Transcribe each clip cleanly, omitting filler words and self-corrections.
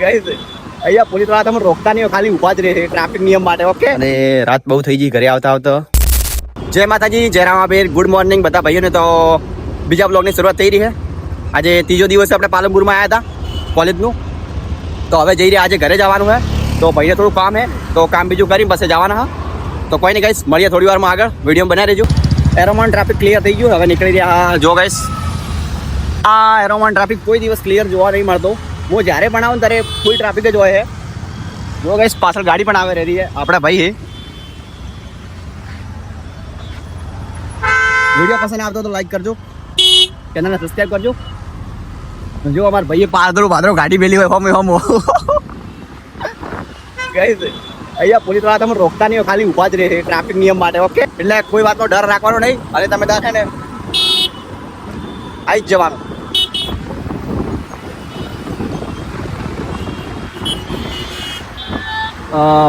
Guys અહીંયા police વાળા તમને રોકતા નહીં, ખાલી ઊભા જ રહે ટ્રાફિક નિયમ માટે. ઓકે, અને રાત બહુ થઈ ગઈ ઘરે આવતા આવતા. જય માતાજી, જય રામાબેર, ગુડ મોર્નિંગ બધા ભાઈઓને. તો બીજા બ્લોગની શરૂઆત થઈ રહી છે. આજે ત્રીજો દિવસ આપણે પાલનપુરમાં આવ્યા હતા કોલેજનું. તો હવે જઈ રહ્યા, આજે ઘરે જવાનું છે. તો ભાઈને થોડું કામ છે, તો કામ બીજું કરીને પછી જવાના હા. તો કોઈ નહીં ગાઈસ, મળીએ થોડી વારમાં આગળ. વિડીયો બનાવી રહેજો. એરોમાન ટ્રાફિક ક્લિયર થઈ ગયું, હવે નીકળી રહ્યા. જો ગાઈસ, આ એરોમાન ટ્રાફિક કોઈ દિવસ ક્લિયર જોવા નહીં મળતો. હું જ્યારે પણ આવું ત્યારે ફૂલ ટ્રાફિક જ હોય છે. જો ગાઈસ, પાછળ ગાડી પણ આવે રહી છે, આપણા ભાઈ છે. વિડીયો પસંદ આવતો તો લાઈક કરજો, ચેનલને સબસ્ક્રાઈબ કરજો. જો અમારા ભાઈએ પાદરો ગાડી બેલી હોય હોમ ગાઈસ અહીંયા પોલીસ વાળા તમે રોકતા નહીં, ખાલી ઊભા જ રહે ટ્રાફિક નિયમ માટે. ઓકે, એટલે કોઈ વાતનો ડર રાખવાનો નહીં, અને તમે ત્યાં છે ને આવી જ જવાનું.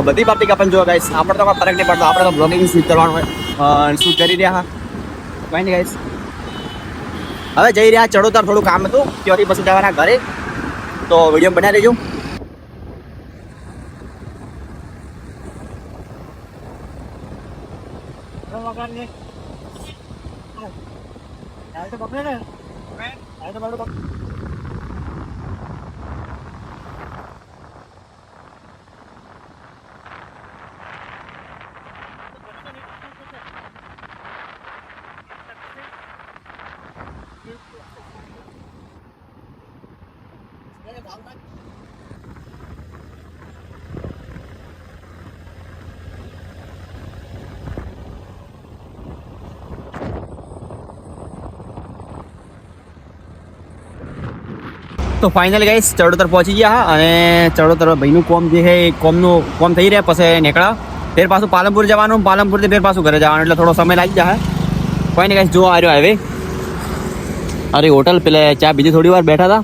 બધી બાબતી આપણને જો ગાઈસ, આપણે તો કોઈ ફરક નહીં પડતો. આપણે તો બ્લોગિંગ શૂટ કરવાનું હોય, શૂટ કરી રહ્યા હા. કઈ નહીં ગાઈસ, હવે જઈ રહ્યા ચડોતર. થોડું કામ હતું, ત્યાંથી પછી જવાના ઘરે. તો વિડીયો બનાવી દેજો. તો ફાઇનલી ગાઈસ ચડોતર પહોંચી ગયા હા. અને ચડોતર ભાઈનું કોમ જે છે એ કોમ થઈ રહ્યા, પછી નીકળ્યા. ફેર પાછું પાલનપુર જવાનું, પાલનપુરથી ફેર પાછું ઘરે જવાનું, એટલે થોડો સમય લાગી જાય. કોઈ નહીં ગાઈસ, જો આ રહ્યો હાઈવે. અરે હોટલ પેલા ચા બીજી થોડી વાર બેઠા હતા,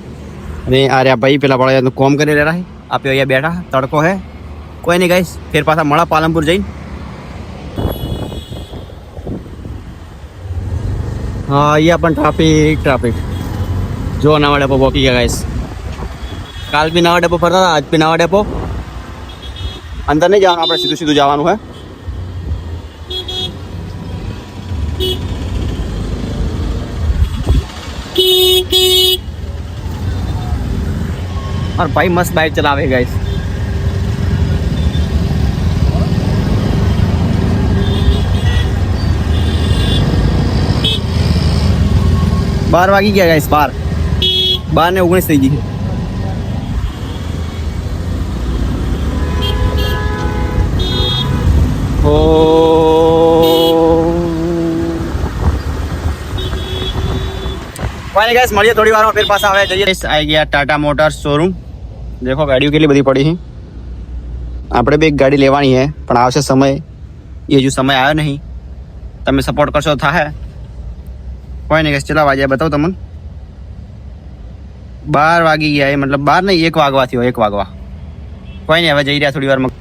અને આ રહ્યા ભાઈ પેલા પડે કોમ કરી રહ્યા છે. આપણે અહીંયા બેઠા, તડકો હે. કોઈ નહીં ગાઈસ, ફેર પાછા મળા પાલનપુર જઈને. હા, અહીંયા પણ ટ્રાફિક જો નવા ડેપો પહોંચી ગયા ગાઈસ. કાલ બી નવા ડેપો ફરતા હતા, આજ બી નવા ડેપો. અંદર નહીં જવાનું, આપણે સીધું જવાનું હે. और भाई मस्त बाइक चलावे गाइस. बार वागी गया गाइस, 12 ने 19 થઈ ગઈ. ઓ फाइनली गाइस, મળીએ થોડી વારમાં, ફેર પાછા આવે જઈએ. આવી ગયા ટાટા મોટર્સ શોરૂમ. દેખો ગાડીઓ કેટલી બધી પડી છે. આપણે બી એક ગાડી લેવાની છે, પણ આવશે સમય. એ હજુ સમય આવ્યો નહીં. તમે સપોર્ટ કરશો તો થાય. કોઈ નહીં ગાઈસ, ચલા વાગ્યા બતાવો તમને. 12 વાગી ગયા, એ મતલબ 12 નહીં, 1 વાગવા થયો, 1 વાગવા. કોઈ નહીં, હવે જઈ રહ્યા થોડી વારમાં.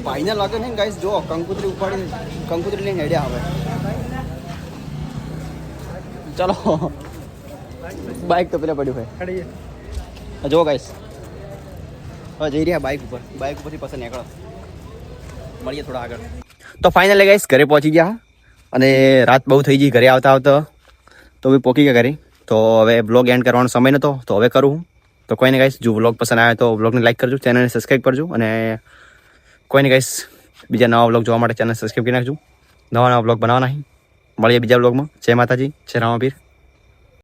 ફાઇનલ વાગ્યો ને ગાઈસ, જો કંકુતરી ઉપાડી, કંકુતરી લઈને હેડ્યા હવે. ચલો, બાઇક તો પેલા પડ્યું હોય. જો ગાઈસ, હવે જઈ રહ્યા બાઇક ઉપરથી પાછા નીકળો. મળીએ થોડા આગળ. તો ફાઇનલી ગાઈસ ઘરે પહોંચી ગયા, અને રાત બહુ થઈ ગઈ ઘરે આવતા તો બી પહોંચી ગયા ઘરે. તો હવે બ્લોગ એન્ડ કરવાનો સમય નહોતો, તો હવે કરું હું. તો કોઈને ગાઈસ, જો બ્લોગ પસંદ આવે તો બ્લોગને લાઈક કરજો, ચેનલને સબસ્ક્રાઈબ કરજો. અને કોઈ નહીં ગાઈસ, બીજા નવા બ્લોગ જોવા માટે ચેનલ સબસ્ક્રાઈબ કરી નાખજો. નવા બ્લોગ બનાવવાના. મળીએ બીજા બ્લોગમાં. જય માતાજી, જય રામાપીર.